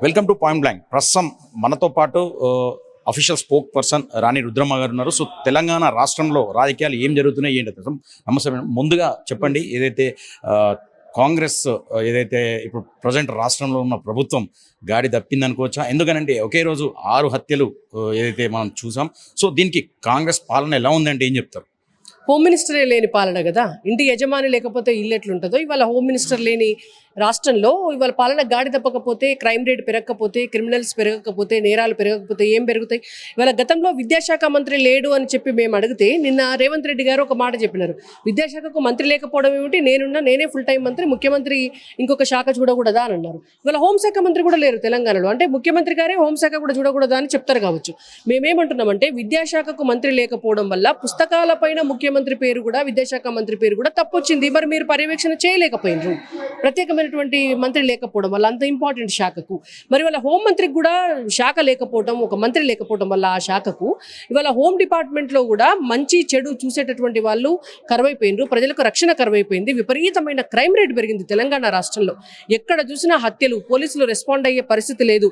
Welcome to point blank. ప్రస్తుతం మనతో పాటు అఫీషియల్ స్పోక్ పర్సన్ రాణి రుద్రమ్మ గారు ఉన్నారు. సో తెలంగాణ రాష్ట్రంలో రాజకీయాలు ఏం జరుగుతున్నాయి ఏంటి? నమస్తే మేడం. ముందుగా చెప్పండి, ఏదైతే కాంగ్రెస్ ఏదైతే ఇప్పుడు ప్రజెంట్ రాష్ట్రంలో ఉన్న ప్రభుత్వం గాడి తప్పిందనుకోవచ్చా? ఎందుకనంటే ఒకే రోజు 6 హత్యలు ఏదైతే మనం చూసాం. సో దీనికి కాంగ్రెస్ పాలన ఎలా ఉందంటే ఏం చెప్తారు? హోమ్ మినిస్టరే లేని పాలన కదా. ఇంటి యజమాని లేకపోతే ఇల్లు ఎట్లుంటుందో, ఇవాళ హోమ్ మినిస్టర్ లేని రాష్ట్రంలో ఇవాళ పాలన గాడి తప్పకపోతే, క్రైమ్ రేట్ పెరగకపోతే, క్రిమినల్స్ పెరగకపోతే, నేరాలు పెరగకపోతే ఏం పెరుగుతాయి? ఇవాళ గతంలో విద్యాశాఖ మంత్రి లేడు అని చెప్పి మేము అడిగితే నిన్న రేవంత్ రెడ్డి గారు ఒక మాట చెప్పినారు. విద్యాశాఖకు మంత్రి లేకపోవడం ఏమిటి, నేనే ఫుల్ టైం మంత్రి, ముఖ్యమంత్రి ఇంకొక శాఖ చూడకూడదా అని అన్నారు. ఇవాళ హోంశాఖ మంత్రి కూడా లేరు తెలంగాణలో. అంటే ముఖ్యమంత్రి గారే హోంశాఖ కూడా చూడకూడదా అని చెప్తారు కావచ్చు. మేమేమంటున్నామంటే విద్యాశాఖకు మంత్రి లేకపోవడం వల్ల పుస్తకాల పైన ముఖ్యమంత్రి పేరు కూడా, విద్యాశాఖ మంత్రి పేరు కూడా తప్పొచ్చింది. మరి మీరు పర్యవేక్షణ చేయలేకపోయినారు. ప్రత్యేకమైనటువంటి మంత్రి లేకపోవడం వల్ల, అంత ఇంపార్టెంట్ శాఖకు. మరి వాళ్ళ హోం మంత్రికి కూడా శాఖ లేకపోవడం, ఒక మంత్రి లేకపోవడం వల్ల ఆ శాఖకు ఇవాళ హోమ్ డిపార్ట్మెంట్లో కూడా మంచి చెడు చూసేటటువంటి వాళ్ళు కరువైపోయినారు. ప్రజలకు రక్షణ కరువైపోయింది. విపరీతమైన క్రైమ్ రేట్ పెరిగింది తెలంగాణ రాష్ట్రంలో. ఎక్కడ చూసినా హత్యలు, పోలీసులు రెస్పాండ్ అయ్యే పరిస్థితి లేదు.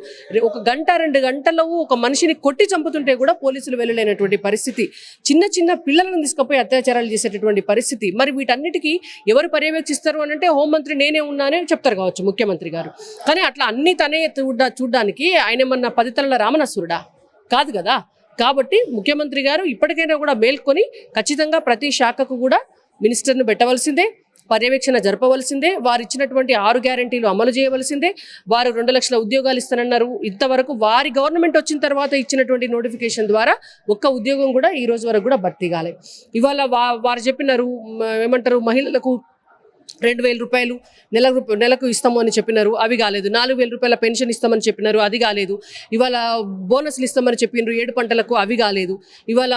ఒక గంట 2 గంటల్లో ఒక మనిషిని కొట్టి చంపుతుంటే కూడా పోలీసులు వెళ్ళలేనటువంటి పరిస్థితి. చిన్న చిన్న పిల్లలను తీసుకుపోయి అత్యాచారాలు చేసేటటువంటి పరిస్థితి. మరి వీటన్నిటికీ ఎవరు పర్యవేక్షిస్తారు అని అంటే హోంమంత్రి నేనే ఉన్నానని చెప్తారు కావచ్చు ముఖ్యమంత్రి గారు. కానీ అట్లా అన్ని తనే చూడ్డానికి ఆయన ఏమన్నా 10 తలల రామనసురుడా? కాదు కదా. కాబట్టి ముఖ్యమంత్రి గారు ఇప్పటికైనా కూడా మేల్కొని ఖచ్చితంగా ప్రతి శాఖకు కూడా మినిస్టర్ను పెట్టవలసిందే, పర్యవేక్షణ జరపవలసిందే, వారు ఇచ్చినటువంటి 6 గ్యారంటీలు అమలు చేయవలసిందే. వారు 2 లక్షల ఉద్యోగాలు ఇస్తానన్నారు. ఇంతవరకు వారి గవర్నమెంట్ వచ్చిన తర్వాత ఇచ్చినటువంటి నోటిఫికేషన్ ద్వారా ఒక్క ఉద్యోగం కూడా ఈ రోజు వరకు కూడా భర్తీ కాలేదు. ఇవాళ వారు చెప్పినారు, ఏమంటారు, మహిళలకు 2,000 రూపాయలు నెలకు ఇస్తాము అని చెప్పినారు, అవి కాలేదు. 4,000 రూపాయల పెన్షన్ ఇస్తామని చెప్పినారు, అది కాలేదు. ఇవాళ బోనస్లు ఇస్తామని చెప్పినారు 7 పంటలకు, అవి కాలేదు. ఇవాళ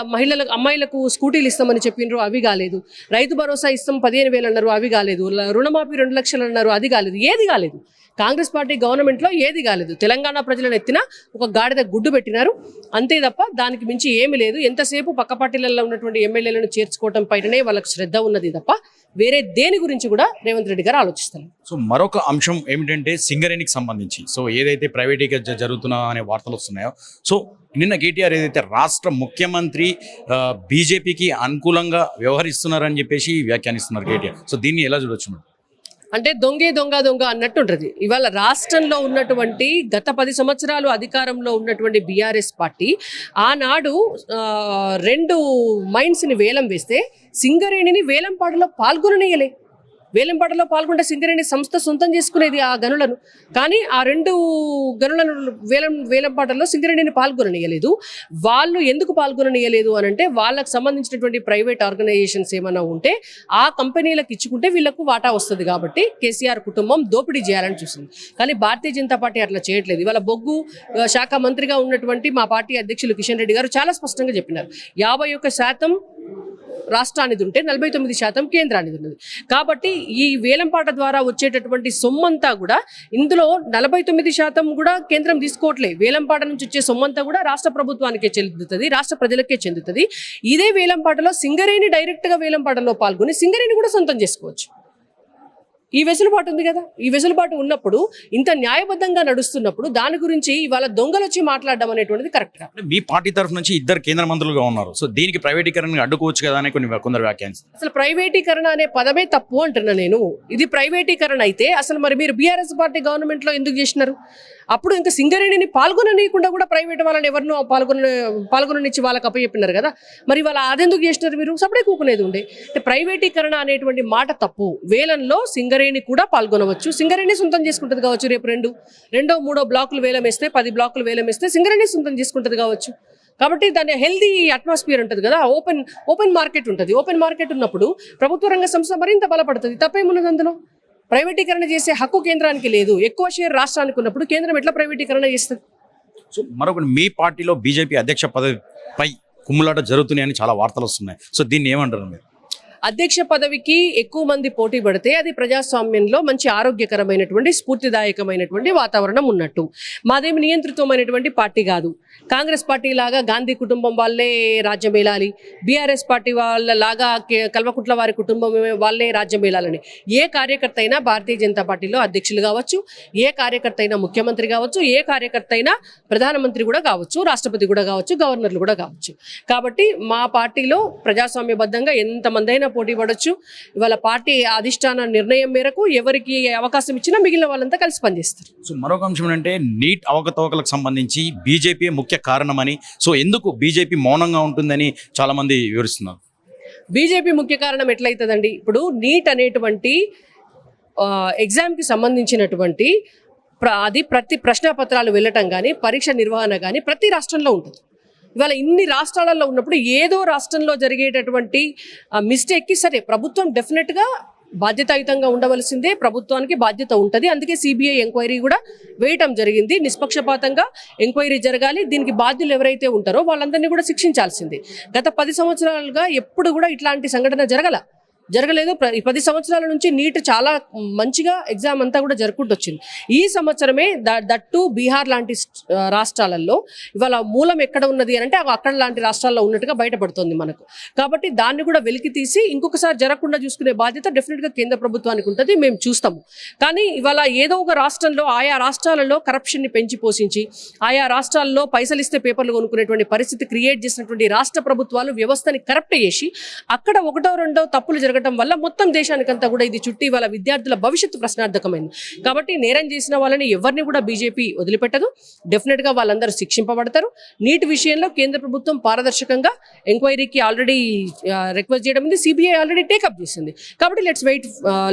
అమ్మాయిలకు స్కూటీలు ఇస్తామని చెప్పినారు, అవి కాలేదు. రైతు భరోసా ఇస్తాం 15,000 అన్నారు, అవి కాలేదు. రుణమాఫీ 2 లక్షలు అన్నారు, అది కాలేదు. ఏది కాలేదు. కాంగ్రెస్ పార్టీ గవర్నమెంట్లో ఏది కాలేదు. తెలంగాణ ప్రజలను ఎత్తిన ఒక గాడిద గుడ్డు పెట్టినారు, అంతే తప్ప దానికి మించి ఏమీ లేదు. ఎంతసేపు పక్క పార్టీలలో ఉన్నటువంటి ఎమ్మెల్యేలను చేర్చుకోవటం పైననే వాళ్ళకు శ్రద్ధ ఉన్నది తప్ప వేరే దేని గురించి కూడా రేవంత్ రెడ్డి గారు ఆలోచిస్తారు. సో మరొక అంశం ఏమిటంటే సింగరేణికి సంబంధించి సో ఏదైతే ప్రైవేటీగా జరుగుతున్నా అనే వార్తలు వస్తున్నాయో, సో నిన్న కేటీఆర్ ఏదైతే రాష్ట్ర ముఖ్యమంత్రి బీజేపీకి అనుకూలంగా వ్యవహరిస్తున్నారని చెప్పేసి వ్యాఖ్యానిస్తున్నారు కేటీఆర్. సో దీన్ని ఎలా చూడొచ్చు మేడం? అంటే దొంగ అన్నట్టు ఉంటుంది. ఇవాళ రాష్ట్రంలో ఉన్నటువంటి గత 10 సంవత్సరాలు అధికారంలో ఉన్నటువంటి బీఆర్ఎస్ పార్టీ ఆనాడు 2 మైన్స్ని వేలం వేస్తే సింగరేణిని వేలంపాటలో పాల్గొననీయలే. వేలంపాటలో పాల్గొంటే సింగరేణి సంస్థ సొంతం చేసుకునేది ఆ గనులను. కానీ ఆ 2 గనులను వేలంపాటల్లో సింగరేణిని పాల్గొననీయలేదు. వాళ్ళు ఎందుకు పాల్గొననీయలేదు అని అంటే వాళ్ళకు సంబంధించినటువంటి ప్రైవేట్ ఆర్గనైజేషన్స్ ఏమైనా ఉంటే ఆ కంపెనీలకు ఇచ్చుకుంటే వీళ్ళకు వాటా వస్తుంది కాబట్టి కేసీఆర్ కుటుంబం దోపిడీ చేయాలని చూసింది. కానీ భారతీయ జనతా పార్టీ అట్లా చేయట్లేదు. ఇవాళ బొగ్గు శాఖ మంత్రిగా ఉన్నటువంటి మా పార్టీ అధ్యక్షులు కిషన్ రెడ్డి గారు చాలా స్పష్టంగా చెప్పినారు, 51% రాష్ట్రానిది ఉంటే 49% కేంద్రానిది ఉన్నది. కాబట్టి ఈ వేలంపాట ద్వారా వచ్చేటటువంటి సొమ్మంతా కూడా ఇందులో 49% కూడా కేంద్రం తీసుకోవట్లేదు. వేలంపాట నుంచి వచ్చే సొమ్మంతా కూడా రాష్ట్ర ప్రభుత్వానికే చెందుతుంది, రాష్ట్ర ప్రజలకే చెందుతుంది. ఇదే వేలంపాటలో సింగరేణి డైరెక్ట్గా వేలంపాటలో పాల్గొని సింగరేణి కూడా సొంతం చేసుకోవచ్చు. ఈ వెసులుబాటు ఉంది కదా. ఈ వెసులుబాటు ఉన్నప్పుడు, ఇంత న్యాయబద్ధంగా నడుస్తున్నప్పుడు దాని గురించి ఇవాళ దొంగలు వచ్చి మాట్లాడడం అనేటువంటిది కరెక్ట్ గా. మీ పార్టీ తరఫు నుంచి 2 కేంద్ర మంత్రులుగా ఉన్నారు. సో దీనికి ప్రైవేటీకరణ అడ్డుకోవచ్చు కదా అని కొందరు వ్యాఖ్యానిస్తారు. అసలు ప్రైవేటీకరణ అనే పదమే తప్పు అంటున్నా నేను. ఇది ప్రైవేటీకరణ అయితే అసలు మరి మీరు బీఆర్ఎస్ పార్టీ గవర్నమెంట్ లో ఎందుకు చేసినారు? అప్పుడు ఇంకా సింగరేణిని పాల్గొననీయకుండా కూడా ప్రైవేట్ వాళ్ళని ఎవరినో పాల్గొననిచ్చి వాళ్ళకి అప్పచెప్పినారు కదా. మరి వాళ్ళ అదెందుకు చేసినారు? మీరు సపడే కూకునేది ఉండే. అంటే ప్రైవేటీకరణ అనేటువంటి మాట తప్పు. వేలంలో సింగరేణి కూడా పాల్గొనవచ్చు, సింగరేణి సొంతం చేసుకుంటుంది కావచ్చు. రేపు 2, 3 బ్లాకులు వేలం వేస్తే, 10 బ్లాకులు వేలం వేస్తే సింగరేణి సొంతం చేసుకుంటుంది కావచ్చు. కాబట్టి దాని హెల్దీ అట్మాస్ఫియర్ ఉంటుంది కదా, ఓపెన్ మార్కెట్ ఉంటుంది. ఓపెన్ మార్కెట్ ఉన్నప్పుడు ప్రభుత్వ రంగ సంస్థ మరింత బలపడుతుంది. తప్పేమున్నది అందులో? ప్రైవేటీకరణ చేసే హక్కు కేంద్రానికి లేదు. ఎక్కువ షేర్ రాష్ట్రానికి ఉన్నప్పుడు కేంద్రం ఎట్లా ప్రైవేటీకరణ చేస్తుంది? సో మరొకటి, మీ పార్టీలో బీజేపీ అధ్యక్ష పదవిపై కుమ్ములాట జరుగుతున్నాయని చాలా వార్తలు వస్తున్నాయి. సో దీన్ని ఏమంటారు మీరు? అధ్యక్ష పదవికి ఎక్కువ మంది పోటీ పడితే అది ప్రజాస్వామ్యంలో మంచి ఆరోగ్యకరమైనటువంటి స్ఫూర్తిదాయకమైనటువంటి వాతావరణం ఉన్నట్టు. మాదేమి నియంత్రితమైనటువంటి పార్టీ కాదు. కాంగ్రెస్ పార్టీ లాగా గాంధీ కుటుంబం వాళ్ళే రాజ్యం ఏలాలి, బీఆర్ఎస్ పార్టీ వాళ్ళ లాగా కల్వకుంట్ల వారి కుటుంబం వాళ్ళే రాజ్యం ఏలాలని ఏ కార్యకర్త అయినా భారతీయ జనతా పార్టీలో అధ్యక్షులు కావచ్చు, ఏ కార్యకర్త అయినా ముఖ్యమంత్రి కావచ్చు, ఏ కార్యకర్త అయినా ప్రధానమంత్రి కూడా కావచ్చు, రాష్ట్రపతి కూడా కావచ్చు, గవర్నర్లు కూడా కావచ్చు. కాబట్టి మా పార్టీలో ప్రజాస్వామ్యబద్ధంగా ఎంతమంది అయినా పోటీ పడవచ్చు. ఇవాళ పార్టీ అధిష్టాన నిర్ణయం మేరకు ఎవరికి అవకాశం ఇచ్చినా మిగిలిన వాళ్ళంతా కలిసి పనిచేస్తారు. సో మరొక అంశం ఏంటంటే నీట్ అవకతవకలకు సంబంధించి బీజేపీ ముఖ్య కారణమని, సో ఎందుకు బీజేపీ మౌనంగా ఉంటుందని చాలా మంది వివరిస్తున్నారు. బీజేపీ ముఖ్య కారణం ఎట్లయితుందండి? ఇప్పుడు నీట్ అనేటువంటి ఎగ్జామ్కి సంబంధించినటువంటి అది ప్రతి ప్రశ్నపత్రాలు వెళ్ళటం కానీ, పరీక్ష నిర్వహణ కానీ ప్రతి రాష్ట్రంలో ఉంటుంది. ఇవాళ ఇన్ని రాష్ట్రాలలో ఉన్నప్పుడు ఏదో రాష్ట్రంలో జరిగేటటువంటి మిస్టేక్కి సరే ప్రభుత్వం డెఫినెట్గా బాధ్యతాయుతంగా ఉండవలసిందే, ప్రభుత్వానికి బాధ్యత ఉంటుంది. అందుకే సిబిఐ ఎంక్వైరీ కూడా వేయటం జరిగింది. నిష్పక్షపాతంగా ఎంక్వైరీ జరగాలి. దీనికి బాధ్యులు ఎవరైతే ఉంటారో వాళ్ళందరినీ కూడా శిక్షించాల్సిందే. గత 10 సంవత్సరాలుగా ఎప్పుడు కూడా ఇట్లాంటి సంఘటన జరగలేదు. 10 సంవత్సరాల నుంచి నీట్ చాలా మంచిగా ఎగ్జామ్ అంతా కూడా జరుపుకుంటూ వచ్చింది. ఈ సంవత్సరమే దట్టు బీహార్ లాంటి రాష్ట్రాలలో ఇవాళ మూలం ఎక్కడ ఉన్నది అని అంటే అక్కడ లాంటి రాష్ట్రాల్లో ఉన్నట్టుగా బయటపడుతుంది మనకు. కాబట్టి దాన్ని కూడా వెలికి తీసి ఇంకొకసారి జరగకుండా చూసుకునే బాధ్యత డెఫినెట్గా కేంద్ర ప్రభుత్వానికి ఉంటుంది. మేము చూస్తాము. కానీ ఇవాళ ఏదో ఒక రాష్ట్రంలో ఆయా రాష్ట్రాలలో కరప్షన్ని పెంచి పోషించి ఆయా రాష్ట్రాల్లో పైసలు ఇస్తే పేపర్లు కొనుక్కునేటువంటి పరిస్థితి క్రియేట్ చేసినటువంటి రాష్ట్ర ప్రభుత్వాలు వ్యవస్థని కరప్ట్ చేసి అక్కడ ఒకటో రెండో తప్పులు జరగడం వల్ల మొత్తం దేశానికంతా కూడా ఇది చుట్టి వాళ్ళ విద్యార్థుల భవిష్యత్తు ప్రశ్నార్థకమైంది. కాబట్టి నేరం చేసిన వాళ్ళని ఎవరిని కూడా బీజేపీ వదిలిపెట్టదు. డెఫినెట్గా వాళ్ళందరూ శిక్షింపబడతారు. నీట్ విషయంలో కేంద్ర ప్రభుత్వం పారదర్శకంగా ఎంక్వైరీకి ఆల్రెడీ రిక్వెస్ట్ చేయడం ఉంది. సిబిఐ ఆల్రెడీ టేకప్ చేసింది. కాబట్టి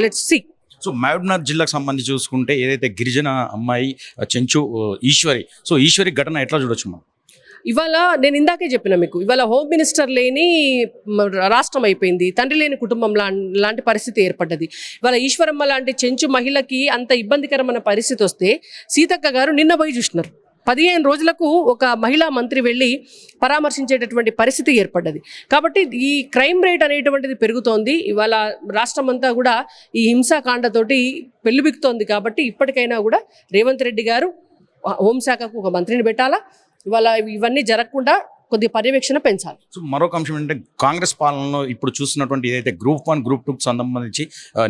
లెట్స్ సీ. సో మహబూబ్నగర్ జిల్లాకు సంబంధించి చూసుకుంటే ఏదైతే గిరిజన అమ్మాయి చెంచు ఈశ్వరి ఘటన ఎట్లా చూడొచ్చు మనం? ఇవాళ నేను ఇందాకే చెప్పిన మీకు, ఇవాళ హోమ్ మినిస్టర్ లేని రాష్ట్రం అయిపోయింది, తండ్రి లేని కుటుంబం లాంటి పరిస్థితి ఏర్పడ్డది. ఇవాళ ఈశ్వరమ్మ లాంటి చెంచు మహిళకి అంత ఇబ్బందికరమైన పరిస్థితి వస్తే సీతక్క గారు నిన్న పోయి చూసినారు. 15 రోజులకు ఒక మహిళా మంత్రి వెళ్ళి పరామర్శించేటటువంటి పరిస్థితి ఏర్పడ్డది. కాబట్టి ఈ క్రైమ్ రేట్ అనేటువంటిది పెరుగుతోంది. ఇవాళ రాష్ట్రం అంతా కూడా ఈ హింసాకాండతోటి పెళ్లిబిక్తోంది. కాబట్టి ఇప్పటికైనా కూడా రేవంత్ రెడ్డి గారు హోంశాఖకు ఒక మంత్రిని పెట్టాలా. ఇవాళ ఇవన్నీ జరగకుండా కొద్ది పర్యవేక్షణ పెంచాలి. సో మరొక అంశం ఏంటంటే కాంగ్రెస్ పాలనలో ఇప్పుడు చూస్తున్నటువంటి ఏదైతే గ్రూప్ 1 గ్రూప్ 2కి సంబంధించి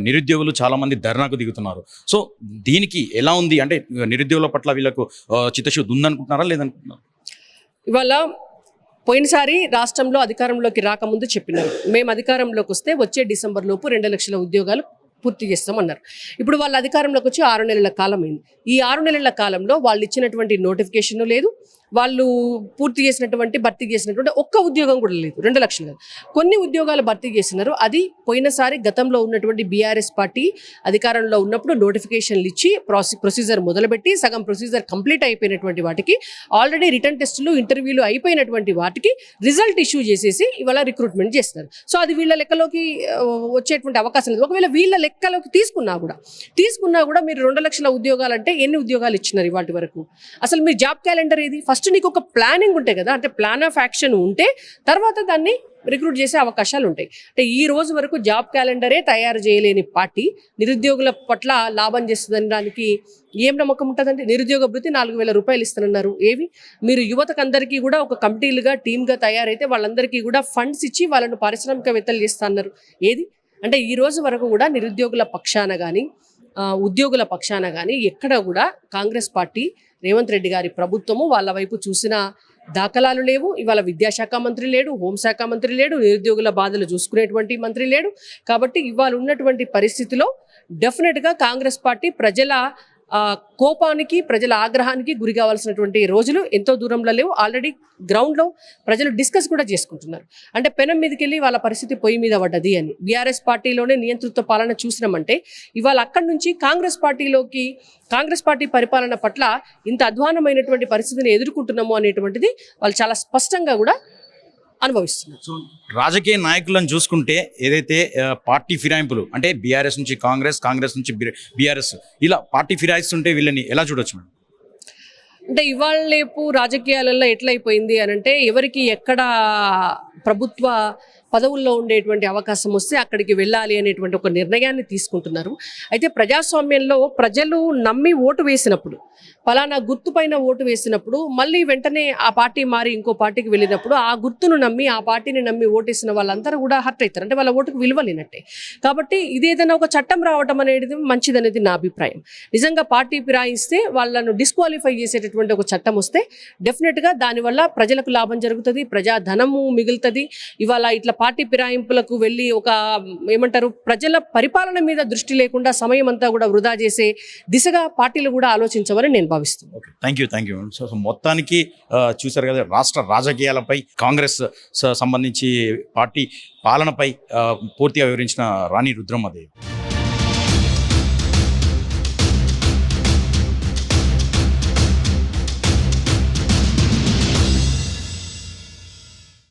నిరుద్యోగులు చాలా మంది ధర్నాకు దిగుతున్నారు. సో దీనికి ఎలా ఉంది అంటే నిరుద్యోగుల పట్ల వీళ్ళకు చిత్తశుద్ధి ఉందనుకుంటున్నారా లేదనుకుంటున్నారా? ఇవాళ పోయినసారి రాష్ట్రంలో అధికారంలోకి రాకముందు చెప్పినారు, మేము అధికారంలోకి వస్తే వచ్చే డిసెంబర్ లోపు 2 లక్షల ఉద్యోగాలు పూర్తి చేస్తామన్నారు. ఇప్పుడు వాళ్ళ అధికారంలోకి వచ్చి 6 నెలల కాలం అయింది. ఈ 6 నెలల కాలంలో వాళ్ళు ఇచ్చినటువంటి నోటిఫికేషన్ లేదు, వాళ్ళు పూర్తి చేసినటువంటి భర్తీ చేసినటువంటి ఒక్క ఉద్యోగం కూడా లేదు. 2 లక్షలు కాదు, కొన్ని ఉద్యోగాలు భర్తీ చేసినారు. అది పోయినసారి గతంలో ఉన్నటువంటి బీఆర్ఎస్ పార్టీ అధికారంలో ఉన్నప్పుడు నోటిఫికేషన్లు ఇచ్చి ప్రొసీజర్ మొదలుపెట్టి సగం ప్రొసీజర్ కంప్లీట్ అయిపోయినటువంటి వాటికి, ఆల్రెడీ రిటర్న్ టెస్టులు ఇంటర్వ్యూలు అయిపోయినటువంటి వాటికి రిజల్ట్ ఇష్యూ చేసేసి ఇవాళ రిక్రూట్మెంట్ చేస్తున్నారు. సో అది వీళ్ళ లెక్కలోకి వచ్చేటువంటి అవకాశం లేదు. ఒకవేళ వీళ్ళ లెక్కలోకి తీసుకున్నా కూడా మీరు 2 లక్షల ఉద్యోగాలంటే ఎన్ని ఉద్యోగాలు ఇచ్చినారు ఇవాటి వరకు? అసలు మీ జాబ్ క్యాలెండర్ ఏది? ఫస్ట్ నీకు ఒక ప్లానింగ్ ఉంటాయి కదా, అంటే ప్లాన్ ఆఫ్ యాక్షన్ ఉంటే తర్వాత దాన్ని రిక్రూట్ చేసే అవకాశాలు ఉంటాయి. అంటే ఈ రోజు వరకు జాబ్ క్యాలెండరే తయారు చేయలేని పార్టీ నిరుద్యోగుల పట్ల లాభం చేస్తుందని దానికి ఏం నమ్మకం ఉంటుందండి? నిరుద్యోగ భృతి 4,000 రూపాయలు ఇస్తున్నారు. ఏవి మీరు యువతకు అందరికీ కూడా ఒక కమిటీలుగా టీమ్గా తయారైతే వాళ్ళందరికీ కూడా ఫండ్స్ ఇచ్చి వాళ్ళను పారిశ్రామికవేత్తలు చేస్తున్నారు. ఏది అంటే ఈ రోజు వరకు కూడా నిరుద్యోగుల పక్షాన కానీ ఉద్యోగుల పక్షాన కానీ ఎక్కడ కూడా కాంగ్రెస్ పార్టీ రేవంత్ రెడ్డి గారి ప్రభుత్వము వాళ్ళ వైపు చూసిన దాఖలాలు లేవు. ఇవాళ విద్యాశాఖ మంత్రి లేడు, హోంశాఖ మంత్రి లేడు, నిరుద్యోగుల బాధలు చూసుకునేటువంటి మంత్రి లేడు. కాబట్టి ఇవాళ ఉన్నటువంటి పరిస్థితిలో డెఫినెట్గా కాంగ్రెస్ పార్టీ ప్రజల కోపానికి, ప్రజల ఆగ్రహానికి గురి కావాల్సినటువంటి రోజులు ఎంతో దూరంలో లేవు. ఆల్రెడీ గ్రౌండ్లో ప్రజలు డిస్కస్ కూడా చేసుకుంటున్నారు. అంటే పెనం మీదకి వెళ్ళి వాళ్ళ పరిస్థితి పొయ్యి మీద పడ్డది అని. బీఆర్ఎస్ పార్టీలోనే నియంతృత్వ పాలన చూసినామంటే ఇవాళ అక్కడి నుంచి కాంగ్రెస్ పార్టీలోకి, కాంగ్రెస్ పార్టీ పరిపాలన పట్ల ఇంత అధ్వానమైనటువంటి పరిస్థితిని ఎదుర్కొంటున్నాము అనేటువంటిది వాళ్ళు చాలా స్పష్టంగా కూడా అనుభవిస్తున్నారు. సో రాజకీయ నాయకులను చూసుకుంటే ఏదైతే పార్టీ ఫిరాయింపులు అంటే బీఆర్ఎస్ నుంచి కాంగ్రెస్ నుంచి బీఆర్ఎస్ ఇలా పార్టీ ఫిరాయిస్తుంటే వీళ్ళని ఎలా చూడొచ్చు మేడం? అంటే ఇవాళ రేపు రాజకీయాలలో ఎట్లయిపోయింది అని అంటే ఎవరికి ఎక్కడ ప్రభుత్వ పదవుల్లో ఉండేటువంటి అవకాశం వస్తే అక్కడికి వెళ్ళాలి అనేటువంటి ఒక నిర్ణయాన్ని తీసుకుంటున్నారు. అయితే ప్రజాస్వామ్యంలో ప్రజలు నమ్మి ఓటు వేసినప్పుడు, పలానా గుర్తు పైన ఓటు వేసినప్పుడు మళ్ళీ వెంటనే ఆ పార్టీ మారి ఇంకో పార్టీకి వెళ్ళినప్పుడు ఆ గుర్తును నమ్మి ఆ పార్టీని నమ్మి ఓటేసిన వాళ్ళందరూ కూడా హర్ట్ అవుతారు. అంటే వాళ్ళ ఓటుకు విలువ లేనట్టే. కాబట్టి ఇది ఏదైనా ఒక చట్టం రావటం అనేది మంచిదనేది నా అభిప్రాయం. నిజంగా పార్టీ ఫిరాయిస్తే వాళ్ళను డిస్క్వాలిఫై చేసేటటువంటి ఒక చట్టం వస్తే డెఫినెట్గా దానివల్ల ప్రజలకు లాభం జరుగుతుంది, ప్రజాధనము మిగులుతుంది. ఇవాళ ఇట్లా పార్టీ ఫిరాయింపులకు వెళ్ళి ఒక ఏమంటారు ప్రజల పరిపాలన మీద దృష్టి లేకుండా సమయం అంతా కూడా వృధా చేసే దిశగా పార్టీలు కూడా ఆలోచించమని నేను భావిస్తున్నాను. Okay, thank you. సో మొత్తానికి చూశారు కదా, రాష్ట్ర రాజకీయాలపై కాంగ్రెస్ సంబంధించి పార్టీ పాలనపై పూర్తిగా వివరించిన రాణి రుద్రమ్మదేవి.